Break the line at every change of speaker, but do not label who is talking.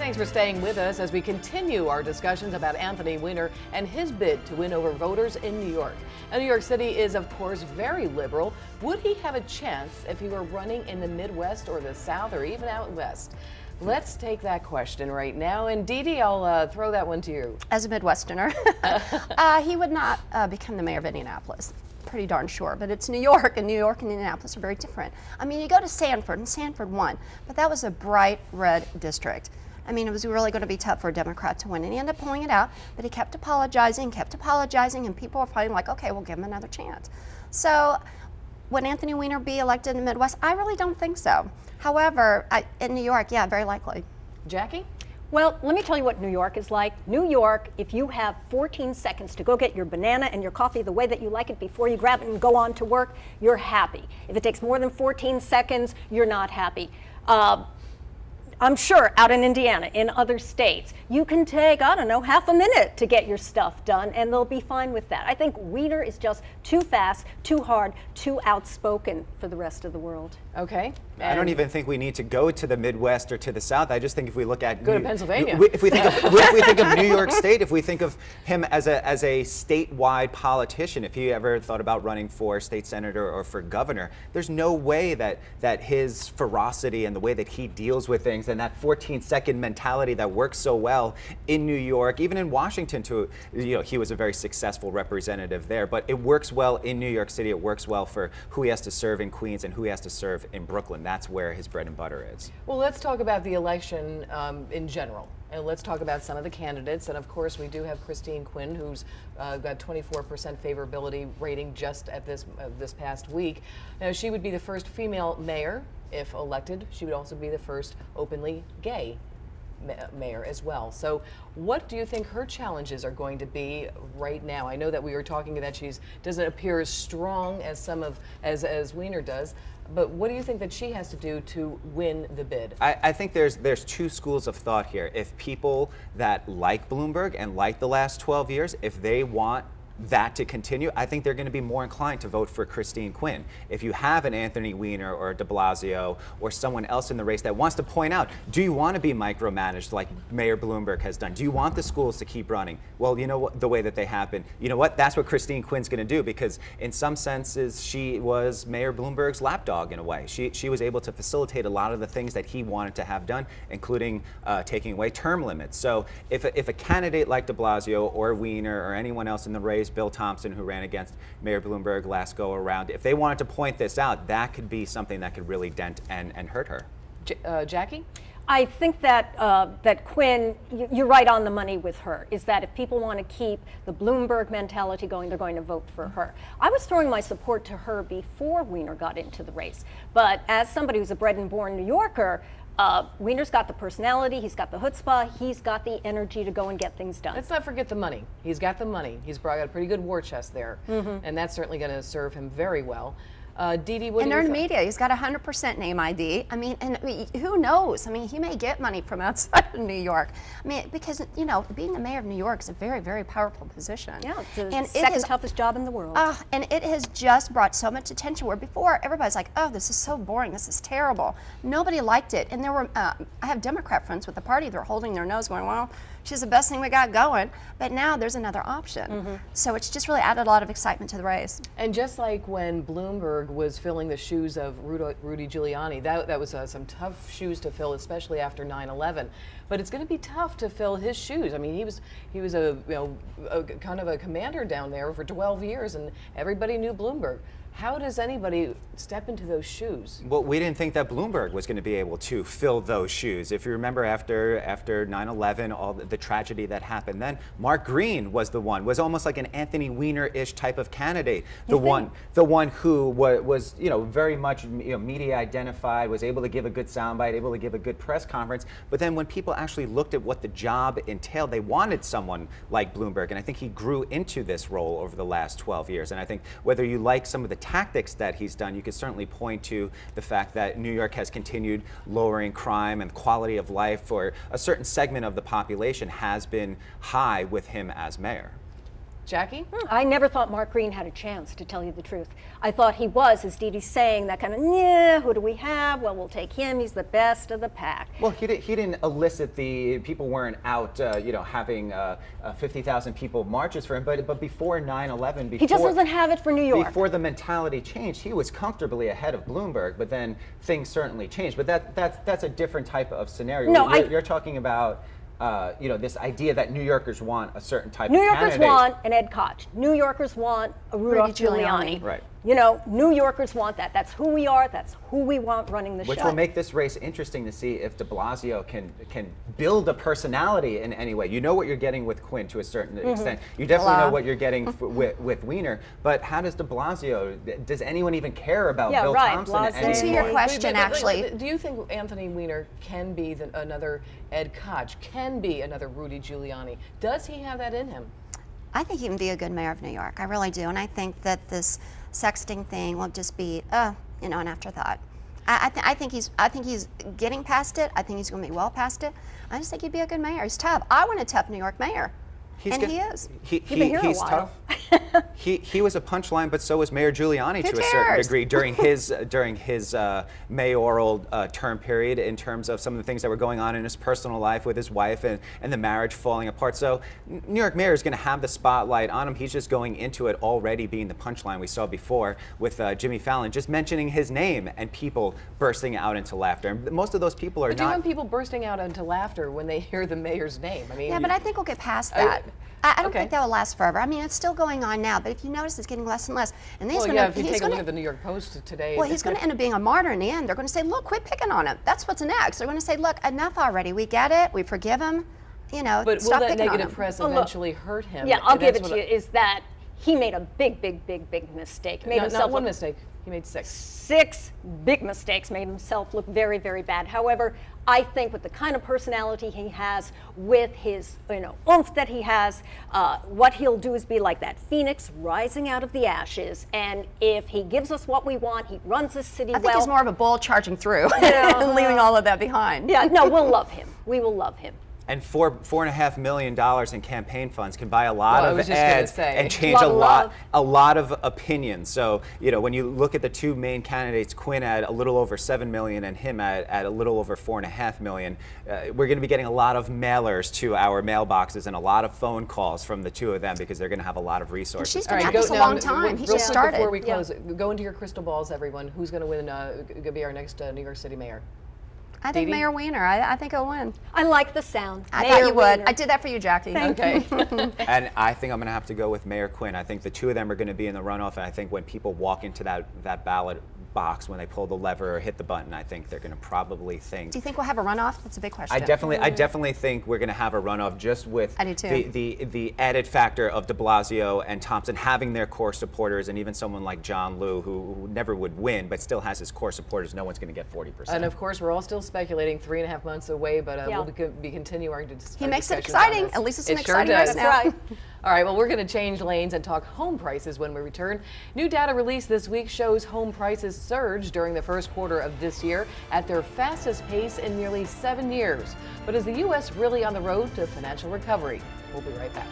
Thanks for staying with us as we continue our discussions about Anthony Weiner and his bid to win over voters in New York. Now, New York City is, of course, very liberal. Would he have a chance if he were running in the Midwest or the South or even out west? Let's take that question right now. And Dee Dee, I'll throw that one to you.
As a Midwesterner, he would not become the mayor of Indianapolis. Pretty darn sure, but it's New York, and New York and Indianapolis are very different. I mean, you go to Sanford, and Sanford won, but that was a bright red district. I mean, it was really going to be tough for a Democrat to win, and he ended up pulling it out, but he kept apologizing, and people were finally like, okay, we'll give him another chance. So, would Anthony Weiner be elected in the Midwest? I really don't think so. However, in New York, yeah, very likely.
Jackie?
Well, let me tell you what New York is like. New York, if you have 14 seconds to go get your banana and your coffee the way that you like it before you grab it and go on to work, you're happy. If it takes more than 14 seconds, you're not happy. I'm sure out in Indiana, in other states, you can take, I don't know, half a minute to get your stuff done, and they'll be fine with that. I think Weiner is just too fast, too hard, too outspoken for the rest of the world.
Okay.
I don't even think we need to go to the Midwest or to the South. I just think if we look at
to Pennsylvania.
If we think of New York State, if we think of him as a statewide politician, if he ever thought about running for state senator or for governor, there's no way that his ferocity and the way that he deals with things and that 14-second mentality that works so well in New York, even in Washington too, he was a very successful representative there, but it works well in New York City. It works well for who he has to serve in Queens and who he has to serve in Brooklyn. That's where his bread and butter is.
Well, let's talk about the election in general. And let's talk about some of the candidates. And of course, we do have Christine Quinn, who's got 24% favorability rating just at this past week. Now, she would be the first female mayor if elected. She would also be the first openly gay mayor as well. So what do you think her challenges are going to be right now? I know that we were talking that she doesn't appear as strong as as Weiner does, but what do you think that she has to do to win the bid?
I think there's two schools of thought here. If people that like Bloomberg and like the last 12 years, if they want that to continue, I think they're going to be more inclined to vote for Christine Quinn. If you have an Anthony Weiner or de Blasio or someone else in the race that wants to point out, do you want to be micromanaged like Mayor Bloomberg has done? Do you want the schools to keep running? Well, you know what, the way that they have been. You know what? That's what Christine Quinn's going to do, because in some senses she was Mayor Bloomberg's lapdog in a way. She was able to facilitate a lot of the things that he wanted to have done, including taking away term limits. So if a candidate like de Blasio or Weiner or anyone else in the race, Bill Thompson, who ran against Mayor Bloomberg last go around, if they wanted to point this out, that could be something that could really dent and hurt her.
Jackie?
I think that that Quinn, you're right on the money with her, is that if people want to keep the Bloomberg mentality going, they're going to vote for her. I was throwing my support to her before Weiner got into the race, but as somebody who's a bred and born New Yorker, Weiner's got the personality, he's got the chutzpah, he's got the energy to go and get things done.
Let's not forget the money. He's got the money. He's got a pretty good war chest there, and that's certainly going to serve him very well. Dee Dee, what
and
do you
earned
think?
media. He's got 100% name ID. I mean, and who knows? I mean, he may get money from outside of New York. I mean, because, being the mayor of New York is a very, very powerful position.
Yeah, it's the second toughest job in the world.
And it has just brought so much attention, where before everybody's like, oh, this is so boring, this is terrible. Nobody liked it. And there were, I have Democrat friends with the party, they're holding their nose going, well, she's the best thing we got going. But now there's another option. So it's just really added a lot of excitement to the race.
And just like when Bloomberg was filling the shoes of Rudy Giuliani, that was some tough shoes to fill, especially after 9/11. But it's going to be tough to fill his shoes. I mean, he was a kind of a commander down there for 12 years, and everybody knew Bloomberg. How does anybody step into those shoes?
Well, we didn't think that Bloomberg was going to be able to fill those shoes. If you remember, after 9/11, all the tragedy that happened then, Mark Green was almost like an Anthony Weiner-ish type of candidate. The one who was very much media identified, was able to give a good soundbite, able to give a good press conference. But then when people actually looked at what the job entailed, they wanted someone like Bloomberg, and I think he grew into this role over the last 12 years. And I think whether you like some of the tactics that he's done, you could certainly point to the fact that New York has continued lowering crime, and quality of life for a certain segment of the population has been high with him as mayor.
Jackie?
I never thought Mark Green had a chance, to tell you the truth. I thought he was, as Dee Dee's saying, that kind of, yeah, who do we have? Well, we'll take him. He's the best of the pack.
Well, he didn't elicit people weren't out, having 50,000 people marches for him. But before 9/11,
He just doesn't have it for New York.
Before the mentality changed, he was comfortably ahead of Bloomberg. But then things certainly changed. But that's a different type of scenario.
No,
you're talking about. This idea that New Yorkers want a certain type
New
of
Yorkers
candidate.
want an Ed Koch. New Yorkers want a Rudolph Giuliani.
Right.
New Yorkers want that. That's who we are. That's who we want running the show.
Which will make this race interesting to see if de Blasio can build a personality in any way. You know what you're getting with Quinn to a certain extent. You definitely know what you're getting with Weiner. But how does de Blasio? Does anyone even care about Bill Thompson
Blasio.
anymore?
To your question, actually,
Do you think Anthony Weiner can be another Ed Koch, can be another Rudy Giuliani? Does he have that in him?
I think he can be a good mayor of New York. I really do. And I think that this sexting thing will just be, an afterthought. I think he's getting past it. I think he's going to be well past it. I just think he'd be a good mayor. He's tough. I want a tough New York mayor. He is.
You've been here
he's
a while.
tough. He was a punchline, but so was Mayor Giuliani to a certain degree during his mayoral term period, in terms of some of the things that were going on in his personal life with his wife and the marriage falling apart. So New York mayor is going to have the spotlight on him. He's just going into it already being the punchline we saw before with Jimmy Fallon, just mentioning his name and people bursting out into laughter. And most of those people are
But do you
not.
want people bursting out into laughter when they hear the mayor's name? I mean,
Yeah, but I think we'll get past that. I don't think that will last forever. I mean, it's still going on now, but if you notice, it's getting less and less. And then
if you take a look at the New York Post today.
Well, he's going to end up being a martyr in the end. They're going to say, look, quit picking on him. That's what's next. They're going to say, look, enough already. We get it. We forgive him.
But will
stop
that
picking on
negative
him.
press eventually hurt him?
Yeah, I'll give it to you, is that he made a big mistake. Made himself
not one
look
mistake. He made 6.
6 big mistakes, made himself look very, very bad. However, I think with the kind of personality he has, with his oomph that he has, what he'll do is be like that phoenix rising out of the ashes. And if he gives us what we want, he runs this city well.
I think he's more of a bull charging through and leaving all of that behind.
Yeah, no, we'll love him. We will love him.
And $4.5 million in campaign funds can buy a lot
Well, I
of
was just gonna
ads
say.
and change
Lot of
a lot of opinions. So when you look at the two main candidates, Quinn at a little over $7 million and him at a little over $4.5 million, we're going to be getting a lot of mailers to our mailboxes and a lot of phone calls from the two of them, because they're going to have a lot of resources.
She's been at this a long time. He just started.
Before we close, go into your crystal balls, everyone. Who's going to win? Going to be our next New York City mayor?
I think
Dee Dee?
Mayor Weiner. I think he'll win.
I like the sound.
I
Mayor
thought you would.
Weiner.
I did that for you, Jackie.
Okay.
And I think I'm going to have to go with Mayor Quinn. I think the two of them are going to be in the runoff, and I think when people walk into that ballot box, when they pull the lever or hit the button, I think they're going to probably think.
Do you think we'll have a runoff? That's a big question.
I definitely think we're going to have a runoff, just with
I do too.
the added factor of de Blasio and Thompson having their core supporters, and even someone like John Liu, who never would win but still has his core supporters. No one's going to get 40%.
And of course, we're all still speculating 3.5 months away, but
Yeah.
we'll be continuing to
He makes it
discussions on
exciting.
this.
At least it's
It
an
sure
exciting race
does.
now.
Right.
All right, well, we're going to change lanes and talk home prices when we return. New data released this week shows home prices surged during the first quarter of this year at their fastest pace in nearly 7 years. But is the U.S. really on the road to financial recovery? We'll be right back.